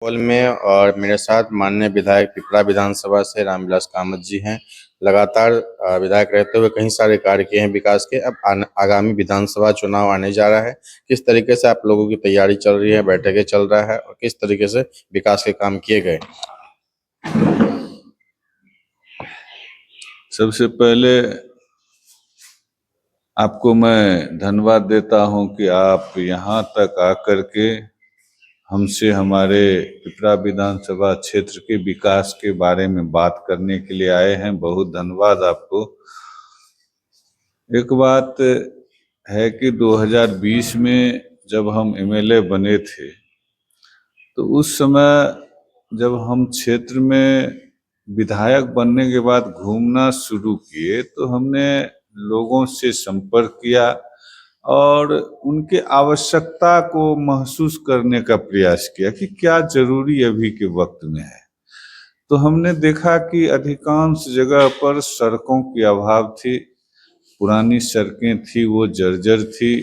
Hall में और मेरे साथ माननीय विधायक पिपरा विधानसभा से रामविलास कामत जी हैं। लगातार विधायक रहते हुए कई सारे कार्य किए हैं विकास के। अब आगामी विधानसभा चुनाव आने जा रहा है, किस तरीके से आप लोगों की तैयारी चल रही है, बैठकें चल रहा है और किस तरीके से विकास के काम किए गए? सबसे पहले आपको मैं धन्यवाद देता हूं कि आप यहाँ तक आकर के हमसे हमारे पिपरा विधानसभा क्षेत्र के विकास के बारे में बात करने के लिए आए हैं। बहुत धन्यवाद आपको। एक बात है कि 2020 में जब हम एमएलए बने थे तो उस समय जब हम क्षेत्र में विधायक बनने के बाद घूमना शुरू किए तो हमने लोगों से संपर्क किया और उनके आवश्यकता को महसूस करने का प्रयास किया कि क्या जरूरी अभी के वक्त में है। तो हमने देखा कि अधिकांश जगह पर सड़कों की अभाव थी, पुरानी सड़कें थी वो जर्जर थी,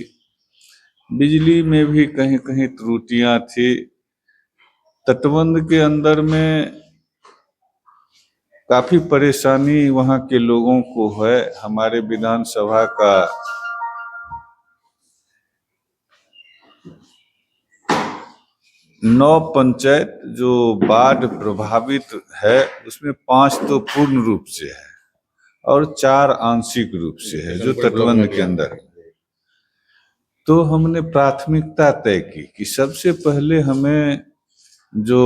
बिजली में भी कहीं कहीं त्रुटियां थी, तटबंध के अंदर में काफी परेशानी वहाँ के लोगों को है। हमारे विधानसभा का 9 पंचायत जो बाढ़ प्रभावित है उसमें 5 तो पूर्ण रूप से है और 4 आंशिक रूप से है जो तटबंध के अंदर। तो हमने प्राथमिकता तय की कि सबसे पहले हमें जो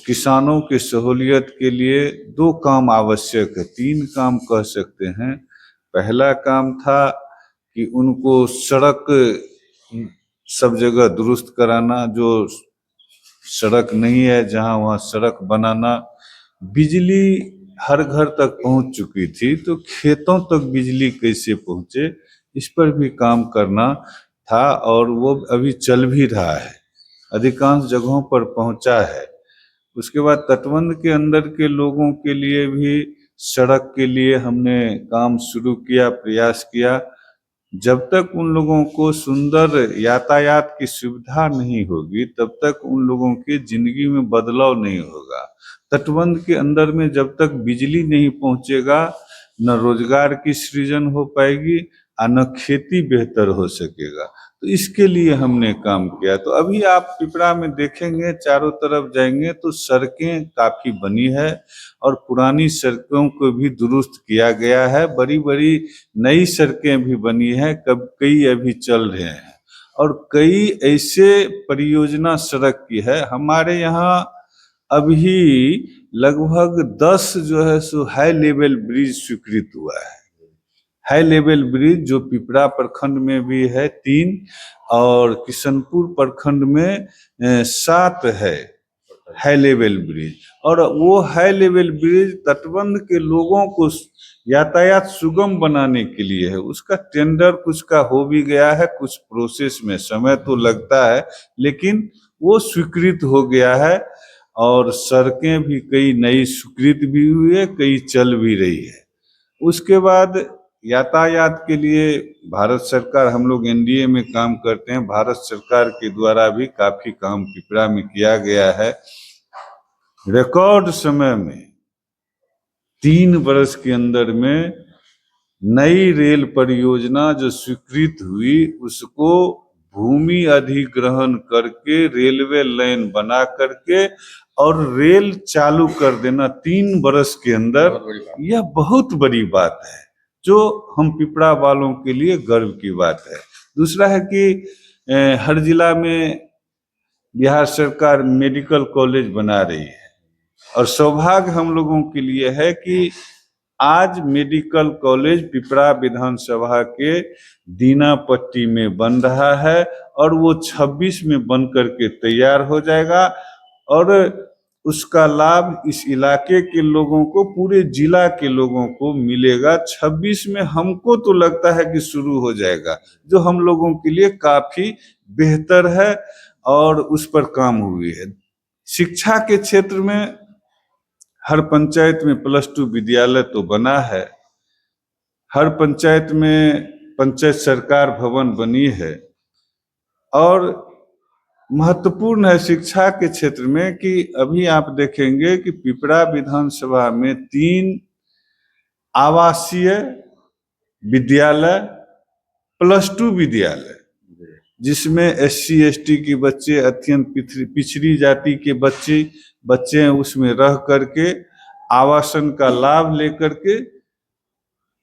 किसानों की सहूलियत के लिए 2 काम आवश्यक है, 3 काम कह सकते हैं। पहला काम था कि उनको सड़क सब जगह दुरुस्त कराना, जो सड़क नहीं है जहां वहां सड़क बनाना। बिजली हर घर तक पहुंच चुकी थी तो खेतों तक बिजली कैसे पहुंचे इस पर भी काम करना था और वो अभी चल भी रहा है, अधिकांश जगहों पर पहुंचा है। उसके बाद तटबंध के अंदर के लोगों के लिए भी सड़क के लिए हमने काम शुरू किया, प्रयास किया। जब तक उन लोगों को सुंदर यातायात की सुविधा नहीं होगी तब तक उन लोगों की जिंदगी में बदलाव नहीं होगा। तटबंध के अंदर में जब तक बिजली नहीं पहुंचेगा न रोजगार की सृजन हो पाएगी और न खेती बेहतर हो सकेगा। तो इसके लिए हमने काम किया। तो अभी आप पिपरा में देखेंगे, चारों तरफ जाएंगे तो सड़कें काफी बनी है और पुरानी सड़कों को भी दुरुस्त किया गया है। बड़ी बड़ी नई सड़कें भी बनी है, कई अभी चल रहे हैं और कई ऐसे परियोजना सड़क की है। हमारे यहाँ अभी लगभग 10 जो है सो हाई लेवल ब्रिज स्वीकृत हुआ है। हाई लेवल ब्रिज जो पिपरा प्रखंड में भी है 3 और किशनपुर प्रखंड में 7 है हाई लेवल ब्रिज। और वो हाई लेवल ब्रिज तटबंध के लोगों को यातायात सुगम बनाने के लिए है। उसका टेंडर कुछ का हो भी गया है, कुछ प्रोसेस में समय तो लगता है, लेकिन वो स्वीकृत हो गया है और सड़कें भी कई नई स्वीकृत भी हुई है, कई चल भी रही है। उसके बाद यातायात के लिए भारत सरकार, हम लोग एनडीए में काम करते हैं, भारत सरकार के द्वारा भी काफी काम पिपरा में किया गया है। रिकॉर्ड समय में 3 वर्ष के अंदर में नई रेल परियोजना जो स्वीकृत हुई उसको भूमि अधिग्रहण करके रेलवे लाइन बना करके और रेल चालू कर देना 3 वर्ष के अंदर, यह बहुत बड़ी बात है जो हम पिपरा वालों के लिए गर्व की बात है। दूसरा है कि हर जिला में बिहार सरकार मेडिकल कॉलेज बना रही है और सौभाग्य हम लोगों के लिए है कि आज मेडिकल कॉलेज पिपरा विधानसभा के दीनापट्टी में बन रहा है और वो 26 में बन करके तैयार हो जाएगा और उसका लाभ इस इलाके के लोगों को, पूरे जिला के लोगों को मिलेगा। 26 में हमको तो लगता है कि शुरू हो जाएगा, जो हम लोगों के लिए काफी बेहतर है और उस पर काम हुई है। शिक्षा के क्षेत्र में हर पंचायत में +2 विद्यालय तो बना है, हर पंचायत में पंचायत सरकार भवन बनी है और महत्वपूर्ण है शिक्षा के क्षेत्र में कि अभी आप देखेंगे कि पिपरा विधानसभा में 3 आवासीय विद्यालय +2 विद्यालय, जिसमें SC ST के बच्चे, अत्यंत पिछड़ी जाति के बच्चे हैं, उसमें रह करके आवासन का लाभ लेकर के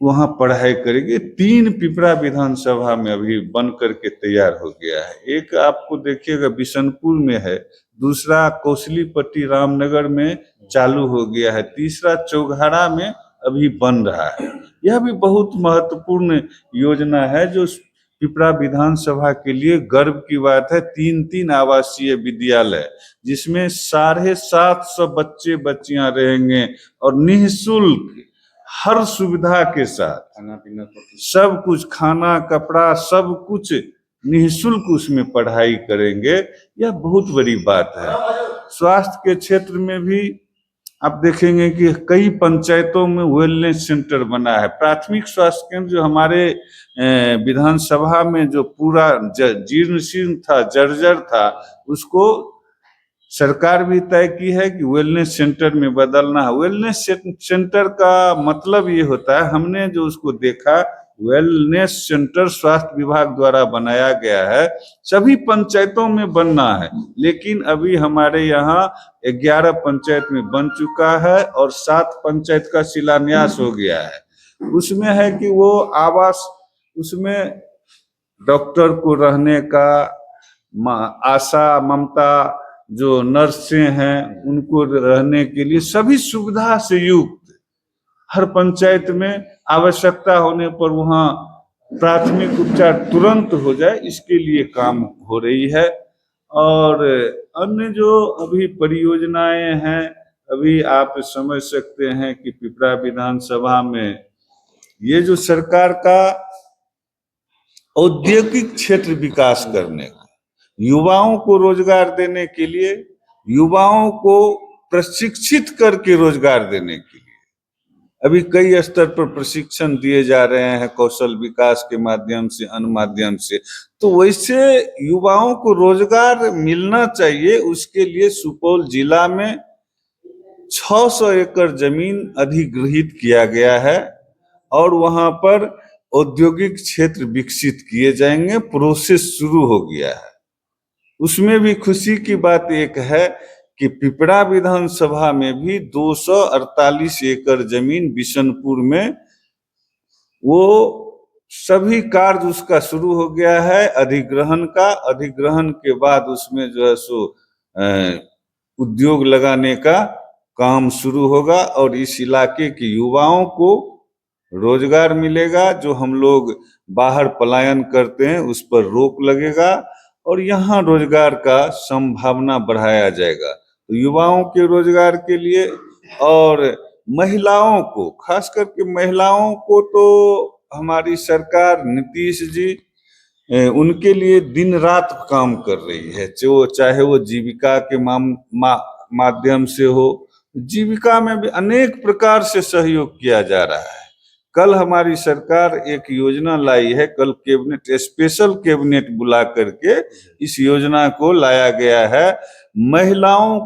वहां पढ़ाई करेंगे। 3 पिपरा विधानसभा में अभी बन करके तैयार हो गया है। एक आपको देखिएगा बिशनपुर में है, दूसरा कौशलीपट्टी रामनगर में चालू हो गया है, तीसरा चौघाड़ा में अभी बन रहा है। यह भी बहुत महत्वपूर्ण योजना है जो पिपरा विधानसभा के लिए गर्व की बात है। 3 आवासीय विद्यालय जिसमें 750 बच्चे बच्चियां रहेंगे और निःशुल्क हर सुविधा के साथ खाना पीना सब कुछ, खाना कपड़ा सब कुछ निःशुल्क उसमें पढ़ाई करेंगे। यह बहुत बड़ी बात है। स्वास्थ्य के क्षेत्र में भी आप देखेंगे कि कई पंचायतों में वेलनेस सेंटर बना है। प्राथमिक स्वास्थ्य केंद्र जो हमारे विधानसभा में जो पूरा जीर्ण शीर्ण था, जर्जर था, उसको सरकार भी तय की है कि वेलनेस सेंटर में बदलना है। वेलनेस सेंटर का मतलब ये होता है, हमने जो उसको देखा, वेलनेस सेंटर स्वास्थ्य विभाग द्वारा बनाया गया है, सभी पंचायतों में बनना है, लेकिन अभी हमारे यहाँ 11 पंचायत में बन चुका है और 7 पंचायत का शिलान्यास हो गया है। उसमें है कि वो आवास, उसमें डॉक्टर को रहने का, आशा ममता जो नर्सें हैं उनको रहने के लिए सभी सुविधा से युक्त हर पंचायत में आवश्यकता होने पर वहाँ प्राथमिक उपचार तुरंत हो जाए, इसके लिए काम हो रही है। और अन्य जो अभी परियोजनाएं हैं, अभी आप समझ सकते हैं कि पिपरा विधानसभा में ये जो सरकार का औद्योगिक क्षेत्र विकास करने का, युवाओं को रोजगार देने के लिए, युवाओं को प्रशिक्षित करके रोजगार देने के लिए अभी कई स्तर पर प्रशिक्षण दिए जा रहे हैं, कौशल विकास के माध्यम से, अन्य माध्यम से। तो वैसे युवाओं को रोजगार मिलना चाहिए, उसके लिए सुपौल जिला में 600 एकड़ जमीन अधिग्रहित किया गया है और वहां पर औद्योगिक क्षेत्र विकसित किए जाएंगे। प्रोसेस शुरू हो गया है। उसमें भी खुशी की बात एक है कि पिपरा विधानसभा में भी 248 एकड़ जमीन बिशनपुर में वो सभी कार्य उसका शुरू हो गया है अधिग्रहण का। अधिग्रहण के बाद उसमें जो है सो उद्योग लगाने का काम शुरू होगा और इस इलाके के युवाओं को रोजगार मिलेगा। जो हम लोग बाहर पलायन करते हैं उस पर रोक लगेगा और यहाँ रोजगार का संभावना बढ़ाया जाएगा। तो युवाओं के रोजगार के लिए और महिलाओं को, खास करके महिलाओं को, तो हमारी सरकार नीतीश जी उनके लिए दिन रात काम कर रही है। जो चाहे वो जीविका के माध्यम से हो, जीविका में भी अनेक प्रकार से सहयोग किया जा रहा है। कल हमारी सरकार एक योजना लाई है, कल कैबिनेट, स्पेशल कैबिनेट बुला करके इस योजना को लाया गया है, महिलाओं,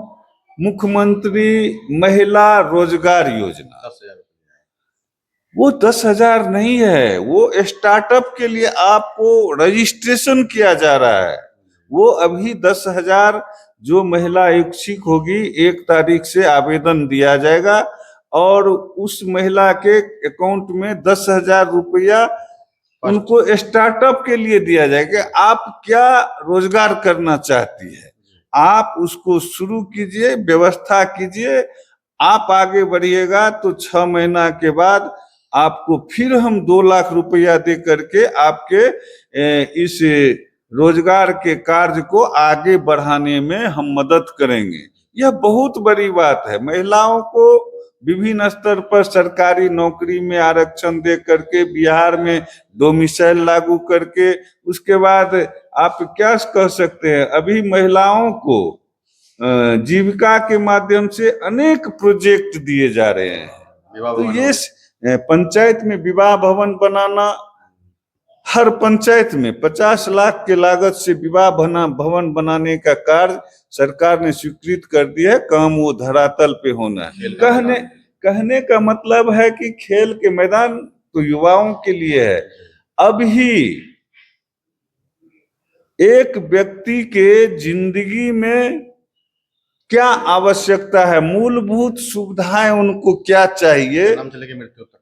मुख्यमंत्री महिला रोजगार योजना। वो 10,000 नहीं है, वो स्टार्टअप के लिए आपको रजिस्ट्रेशन किया जा रहा है। वो अभी 10,000 जो महिला इच्छुक होगी 1 तारीख से आवेदन दिया जाएगा और उस महिला के अकाउंट में 10,000 रुपया उनको स्टार्टअप के लिए दिया जाएगा। आप क्या रोजगार करना चाहती है, आप उसको शुरू कीजिए, व्यवस्था कीजिए, आप आगे बढ़िएगा तो 6 महीना के बाद आपको फिर हम 2 लाख रुपया दे करके आपके इस रोजगार के कार्य को आगे बढ़ाने में हम मदद करेंगे। यह बहुत बड़ी बात है। महिलाओं को विभिन्न स्तर पर सरकारी नौकरी में आरक्षण दे करके, बिहार में डोमिसाइल लागू करके, उसके बाद आप क्या कह सकते हैं, अभी महिलाओं को जीविका के माध्यम से अनेक प्रोजेक्ट दिए जा रहे हैं। तो ये पंचायत में विवाह भवन बनाना, हर पंचायत में 50 लाख के लागत से विवाह भवन बनाने का कार्य सरकार ने स्वीकृत कर दिया है। काम वो धरातल पे होना है। कहने का मतलब है कि खेल के मैदान तो युवाओं के लिए है। अब ही एक व्यक्ति के जिंदगी में क्या आवश्यकता है, मूलभूत सुविधाएं उनको क्या चाहिए, जन्म से लेकर मृत्यु तक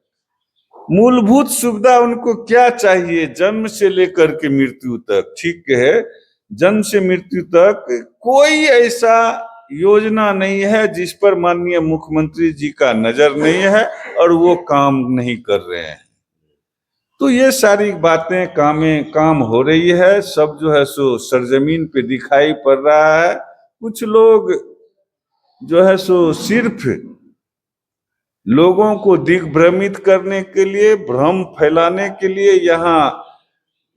मूलभूत सुविधा उनको क्या चाहिए, जन्म से लेकर के मृत्यु तक। ठीक है, जन्म से मृत्यु तक कोई ऐसा योजना नहीं है जिस पर माननीय मुख्यमंत्री जी का नजर नहीं है और वो काम नहीं कर रहे हैं। तो ये सारी बातें काम हो रही है, सब जो है सो सरजमीन पे दिखाई पड़ रहा है। कुछ लोग जो है सो सिर्फ लोगों को दिग्भ्रमित करने के लिए, भ्रम फैलाने के लिए यहाँ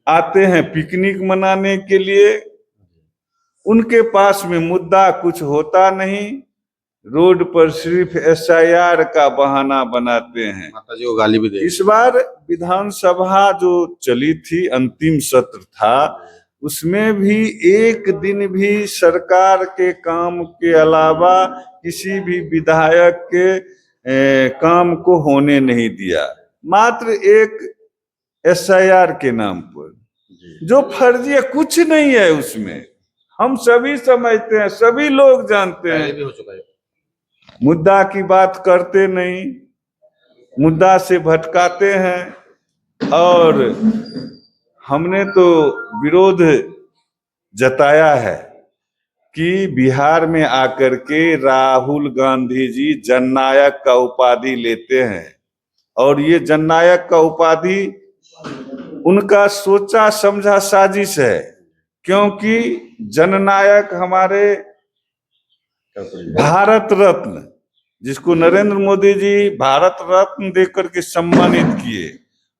आते हैं, पिकनिक मनाने के लिए। उनके पास में मुद्दा कुछ होता नहीं, रोड पर सिर्फ SIR का बहाना बनाते हैं। माता जी को गाली भी दे। इस बार विधानसभा जो चली थी, अंतिम सत्र था, उसमें भी एक दिन भी सरकार के काम के अलावा किसी भी विधायक के काम को होने नहीं दिया। मात्र एक SIR के नाम पर, जो फर्जी है, कुछ नहीं है उसमें। हम सभी समझते हैं, सभी लोग जानते हैं, भी हो चुका है। मुद्दा की बात करते नहीं, मुद्दा से भटकाते हैं। और हमने तो विरोध जताया है कि बिहार में आकर के राहुल गांधी जी जननायक का उपाधि लेते हैं और ये जननायक का उपाधि उनका सोचा समझा साजिश है, क्योंकि जननायक हमारे भारत रत्न, जिसको नरेंद्र मोदी जी भारत रत्न देकर के सम्मानित किए,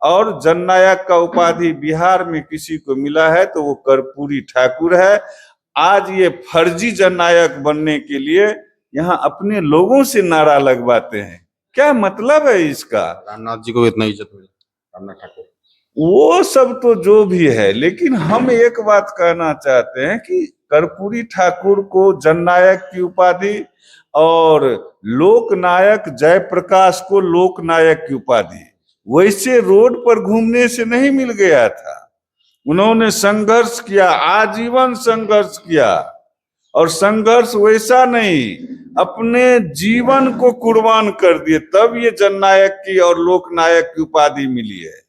और जननायक का उपाधि बिहार में किसी को मिला है तो वो कर्पूरी ठाकुर है। आज ये फर्जी जननायक बनने के लिए यहाँ अपने लोगों से नारा लगवाते हैं। क्या मतलब है इसका? रामनाथ जी को इतना इज्जत मिला, रामनाथ ठाकुर। वो सब तो जो भी है, लेकिन हम एक बात कहना चाहते हैं कि कर्पूरी ठाकुर को जननायक की उपाधि और लोकनायक जयप्रकाश को लोकनायक की उपाधि वैसे रोड पर घूमने से नहीं मिल गया था। उन्होंने संघर्ष किया, आजीवन संघर्ष किया, और संघर्ष वैसा नहीं, अपने जीवन को कुर्बान कर दिए, तब ये जननायक की और लोकनायक की उपाधि मिली है।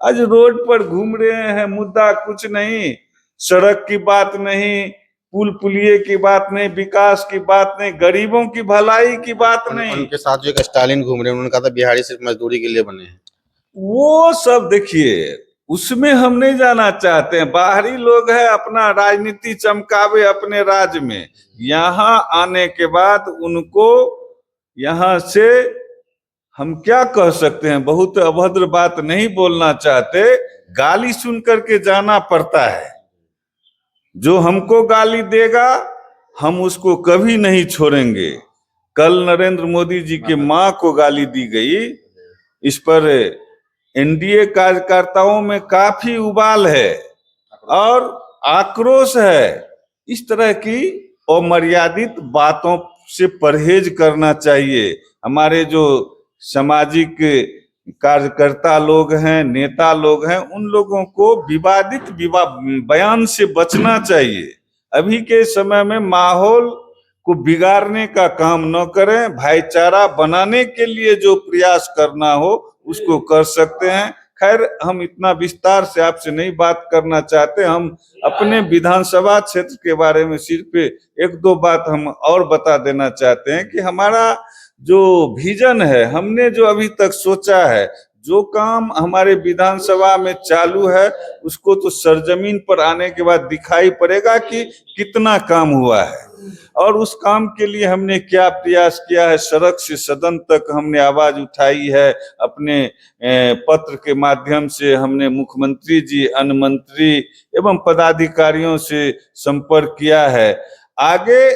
आज रोड पर घूम रहे हैं, मुद्दा कुछ नहीं, सड़क की बात नहीं, पुल पुलिये की बात नहीं, विकास की बात नहीं, गरीबों की भलाई की बात नहीं। उनके साथ जो एक स्टालिन घूम रहे हैं, उन्होंने कहा था बिहारी सिर्फ मजदूरी के लिए बने हैं। वो सब देखिए, उसमें हम नहीं जाना चाहते हैं। बाहरी लोग हैं, अपना राजनीति चमकावे अपने राज्य में, यहाँ आने के बाद उनको यहाँ से हम क्या कह सकते हैं, बहुत अभद्र बात नहीं बोलना चाहते, गाली सुन करके जाना पड़ता है। जो हमको गाली देगा हम उसको कभी नहीं छोड़ेंगे। कल नरेंद्र मोदी जी के मां को गाली दी गई, इस पर NDA कार्यकर्ताओं में काफी उबाल है और आक्रोश है। इस तरह की अमर्यादित बातों से परहेज करना चाहिए। हमारे जो सामाजिक कार्यकर्ता लोग हैं, नेता लोग हैं, उन लोगों को विवादित बयान से बचना चाहिए। अभी के समय में माहौल को बिगाड़ने का काम न करें, भाईचारा बनाने के लिए जो प्रयास करना हो उसको कर सकते हैं। खैर, हम इतना विस्तार से आपसे नहीं बात करना चाहते। हम अपने विधानसभा क्षेत्र के बारे में सिर्फ एक दो बात हम और बता देना चाहते हैं कि हमारा जो विजन है, हमने जो अभी तक सोचा है, जो काम हमारे विधानसभा में चालू है, उसको तो सरजमीन पर आने के बाद दिखाई पड़ेगा कि कितना काम हुआ है और उस काम के लिए हमने क्या प्रयास किया है। सड़क से सदन तक हमने आवाज उठाई है, अपने पत्र के माध्यम से हमने मुख्यमंत्री जी, अन्य मंत्री एवं पदाधिकारियों से संपर्क किया है। आगे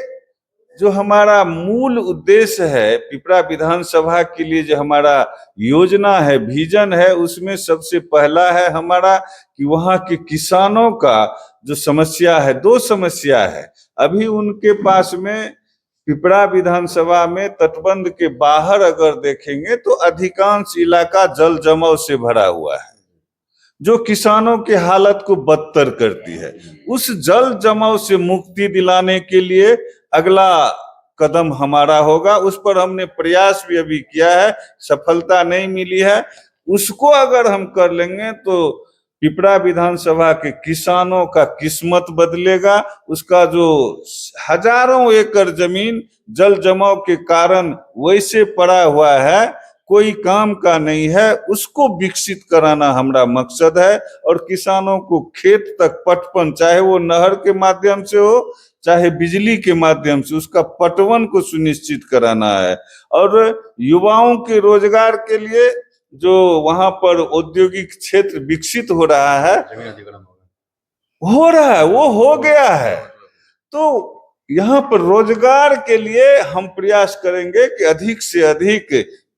जो हमारा मूल उद्देश्य है पिपरा विधानसभा के लिए, जो हमारा योजना है, विजन है, उसमें सबसे पहला है हमारा कि वहाँ के किसानों का जो समस्या है, दो समस्या है अभी उनके पास में। पिपरा विधानसभा में तटबंध के बाहर अगर देखेंगे तो अधिकांश इलाका जल जमाव से भरा हुआ है, जो किसानों के हालत को बदतर करती है। उस जल जमाव से मुक्ति दिलाने के लिए अगला कदम हमारा होगा। उस पर हमने प्रयास भी अभी किया है, सफलता नहीं मिली है। उसको अगर हम कर लेंगे तो पिपरा विधानसभा के किसानों का किस्मत बदलेगा। उसका जो हजारों एकड़ जमीन जल जमाव के कारण वैसे पड़ा हुआ है, कोई काम का नहीं है, उसको विकसित कराना हमारा मकसद है। और किसानों को खेत तक पटवन, चाहे वो नहर के माध्यम से हो चाहे बिजली के माध्यम से, उसका पटवन को सुनिश्चित कराना है। और युवाओं के रोजगार के लिए जो वहां पर औद्योगिक क्षेत्र विकसित हो रहा है, वो हो गया है, तो यहाँ पर रोजगार के लिए हम प्रयास करेंगे कि अधिक से अधिक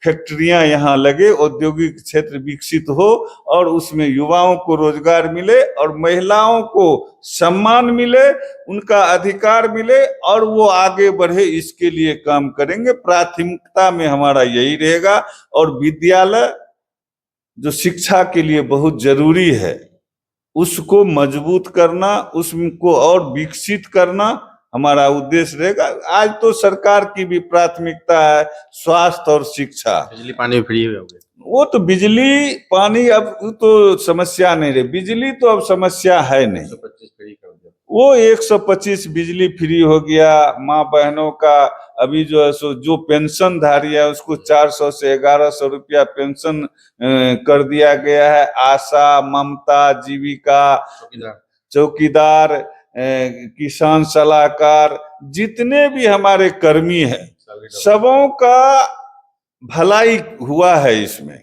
फैक्ट्रियां यहाँ लगे, औद्योगिक क्षेत्र विकसित हो और उसमें युवाओं को रोजगार मिले और महिलाओं को सम्मान मिले, उनका अधिकार मिले और वो आगे बढ़े, इसके लिए काम करेंगे। प्राथमिकता में हमारा यही रहेगा। और विद्यालय जो शिक्षा के लिए बहुत जरूरी है, उसको मजबूत करना, उसको और विकसित करना हमारा उद्देश्य रहेगा। आज तो सरकार की भी प्राथमिकता है स्वास्थ्य और शिक्षा। बिजली पानी फ्री हो गया, वो तो बिजली पानी अब तो समस्या नहीं रही, बिजली तो अब समस्या है नहीं। 125 फ्री कर दिया, वो 125 बिजली फ्री हो गया। माँ बहनों का अभी जो है सो जो पेंशन धारी है उसको 400 से 1100 रुपया पेंशन कर दिया गया है। आशा, ममता, जीविका, चौकीदार, किसान सलाहकार, जितने भी हमारे कर्मी हैं, सबों का भलाई हुआ है इसमें।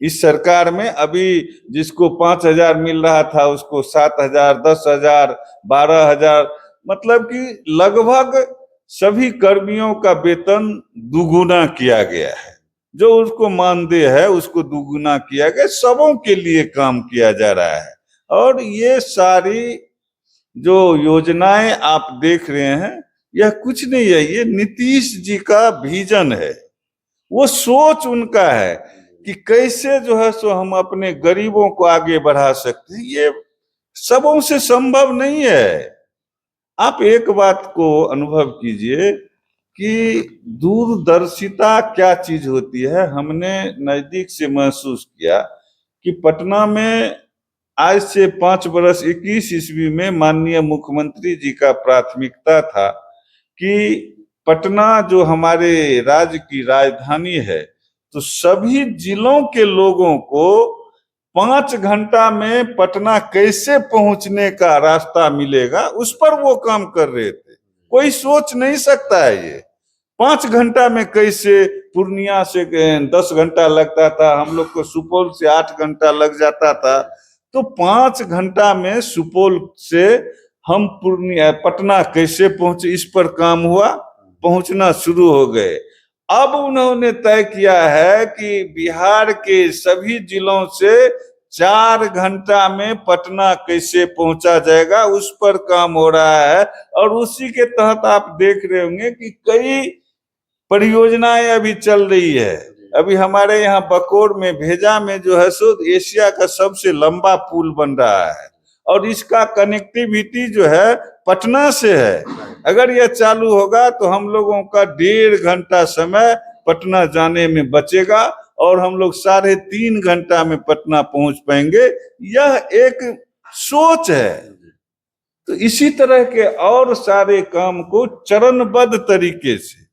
इस सरकार में अभी जिसको 5,000 मिल रहा था उसको 7,000, 10,000, 12,000, मतलब कि लगभग सभी कर्मियों का वेतन दुगुना किया गया है। जो उसको मानदेय है उसको दुगुना किया गया, सबों के लिए काम किया जा रहा है। और ये सारी जो योजनाएं आप देख रहे हैं, यह कुछ नहीं है, ये नीतीश जी का विजन है। वो सोच उनका है कि कैसे जो है सो हम अपने गरीबों को आगे बढ़ा सकते हैं। ये सबों से संभव नहीं है। आप एक बात को अनुभव कीजिए कि दूरदर्शिता क्या चीज होती है। हमने नजदीक से महसूस किया कि पटना में आज से 5 बरस 21 ईस्वी में माननीय मुख्यमंत्री जी का प्राथमिकता था कि पटना जो हमारे राज्य की राजधानी है, तो सभी जिलों के लोगों को 5 घंटा में पटना कैसे पहुंचने का रास्ता मिलेगा, उस पर वो काम कर रहे थे। कोई सोच नहीं सकता है ये 5 घंटा में कैसे। पूर्णिया से 10 घंटा लगता था, हम लोग को सुपौल से 8 घंटा लग जाता था, तो 5 घंटा में सुपौल से हम पूर्णिया पटना कैसे पहुंचे, इस पर काम हुआ, पहुंचना शुरू हो गए। अब उन्होंने तय किया है कि बिहार के सभी जिलों से 4 घंटा में पटना कैसे पहुंचा जाएगा, उस पर काम हो रहा है। और उसी के तहत आप देख रहे होंगे कि कई परियोजनाएं अभी चल रही है। अभी हमारे यहाँ बकोर में भेजा में जो है सो एशिया का सबसे लंबा पुल बन रहा है और इसका कनेक्टिविटी जो है पटना से है। अगर यह चालू होगा तो हम लोगों का 1.5 घंटा समय पटना जाने में बचेगा और हम लोग 3.5 घंटा में पटना पहुंच पाएंगे। यह एक सोच है। तो इसी तरह के और सारे काम को चरणबद्ध तरीके से,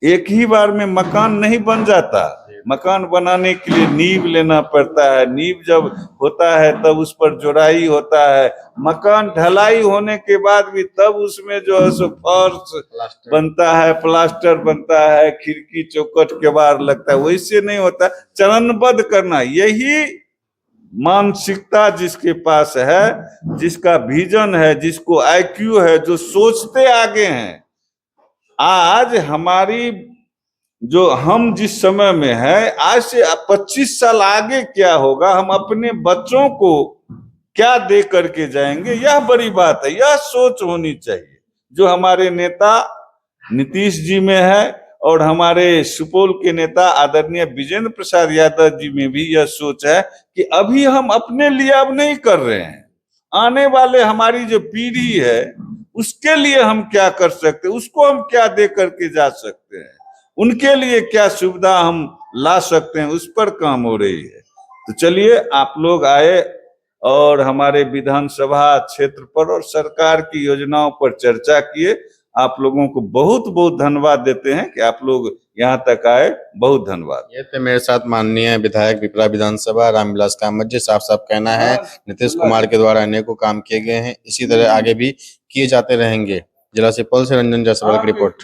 एक ही बार में मकान नहीं बन जाता। मकान बनाने के लिए नींव लेना पड़ता है, नींव जब होता है तब उस पर जोड़ाई होता है, मकान ढलाई होने के बाद भी तब उसमें जो है सो फर्श बनता है, प्लास्टर बनता है, खिड़की चौखट केवाड़ लगता है। वैसे नहीं होता, चरणबद्ध करना। यही मानसिकता जिसके पास है, जिसका विजन है, जिसको IQ है, जो सोचते आगे हैं, आज हमारी जो हम जिस समय में है, आज से 25 साल आगे क्या होगा, हम अपने बच्चों को क्या दे करके जाएंगे, यह बड़ी बात है। यह सोच होनी चाहिए जो हमारे नेता नीतीश जी में है, और हमारे सुपौल के नेता आदरणीय विजेंद्र प्रसाद यादव जी में भी यह सोच है कि अभी हम अपने लिए अब नहीं कर रहे हैं, आने वाले हमारी जो पीढ़ी है उसके लिए हम क्या कर सकते हैं, उसको हम क्या दे करके जा सकते हैं, उनके लिए क्या सुविधा हम ला सकते हैं, उस पर काम हो रही है। तो चलिए, आप लोग आए और हमारे विधानसभा क्षेत्र पर और सरकार की योजनाओं पर चर्चा किए। आप लोगों को बहुत बहुत धन्यवाद देते हैं कि आप लोग यहाँ तक आए। बहुत धन्यवाद। ये थे मेरे साथ माननीय विधायक पिपरा विधानसभा रामविलास कामत जी। साफ साफ कहना है नीतीश कुमार के द्वारा अनेकों काम किए गए हैं, इसी तरह आगे भी किए जाते रहेंगे। जिला सुपौल से रंजन जायसवाल की रिपोर्ट।